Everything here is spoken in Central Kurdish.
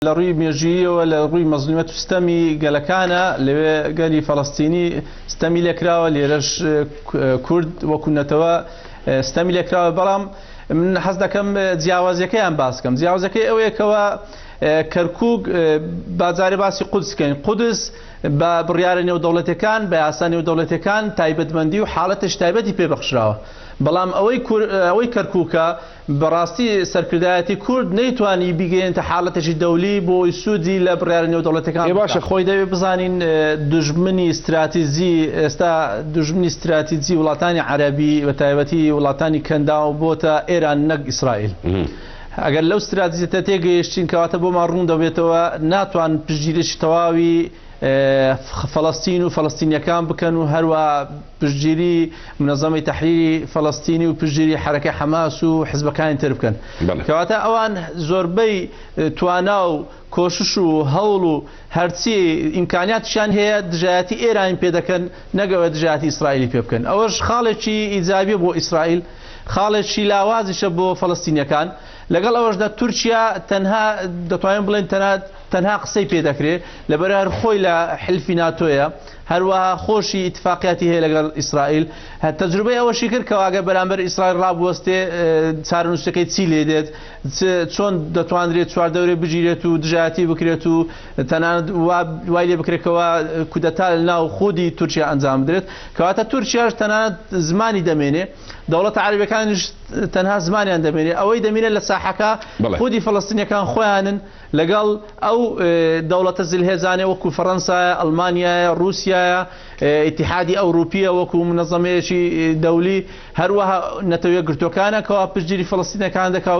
لروي ميجي ولا روي مظلومات استمي قال كان لقالي فلسطيني استمي لكرا ليرش كرد وكنا توا استمي لكرا برام من حسد كم تجاوز كيان باس كم تجاوز كي او كوا كركوك بازار باس قدس كان قدس بريارني ودولتي كان باساني ودولتي كان تايبت مندي وحالتش تايبتي ببخشراوه بلام اوي كركوكا براستي سركردایەتی کورد نەیتوانی بگەێنێتە حاڵەتێکی دەولی بۆ سوودی لە بڕیارە نێودەوڵەتەکان. باشە خۆی دەوێت بزانین دژمنی استراتیژی ئێستا دژمنی استراتیژی وڵاتانی عەرەبی بە تایبەتی وڵاتانی کەنداو بۆتە ئێران نەک ئیسرائیل. ئەگەر لەو استراتیژیەتە تێگەیشتین کەواتە بۆمان ڕوون دەبێتەوە ناتوان پشتگیریی تەواوی فلسطين وفلسطينيكان بكن وهروا بجيري منظمة تحرير فلسطيني وبجيري حركة حماس وحزب كان تربكن كواتا اوان زوربي تواناو كوششو هولو هرتي امكانيات شان هي دجاتي ايران بيدكن نقوى دجاتي اسرائيلي بيبكن اوش خالشي ايجابي بو اسرائيل خالشي لاوازش بو فلسطينيكان لەگەڵ ئەوەشدا تورکیا تەنها دەتوانین بڵێن تەنها قسەی پێ دەکرێت لەبەر خۆی لە حلفی ناتۆیە هەروەها خۆشی ئیتفاقیاتی هەیە لەگەڵ ئیسرائیل تەجروبەی ئەوەشی کرد کە واگە بەرامبەر ئیسرائیل ڕابوەستێ چارەنووسەکەی چی لێ دێت چۆن دەتوانرێت چواردەورێ بگیرێت و دژایەتی بکرێت و تەنانەت وای لێ بکرێتەوە کودەتا لە ناو خودی تورکیا ئەنجام بدرێت کەواتە تورکیاش تەنانەت زمانی دەمێنێ دەوڵەتە عەرەبیەکانیش تەنها زمانیان دەمێنێ ئەوەی دەمێنێت لە ساحەکە خودی فەڵەستینیەکان خۆیانن لەگەڵ ئەو دەوڵەتە زلهێزانێ وەکو فەڕەنسایە ئەڵمانیایە رووسیایە ئیتیحادی ئەوروپیە وەکو منەظەمەیەکی دەولی هەروەها نەتەوە گرتوەکانە کەوا پشتگیری فەڵەستینیەکان دەکات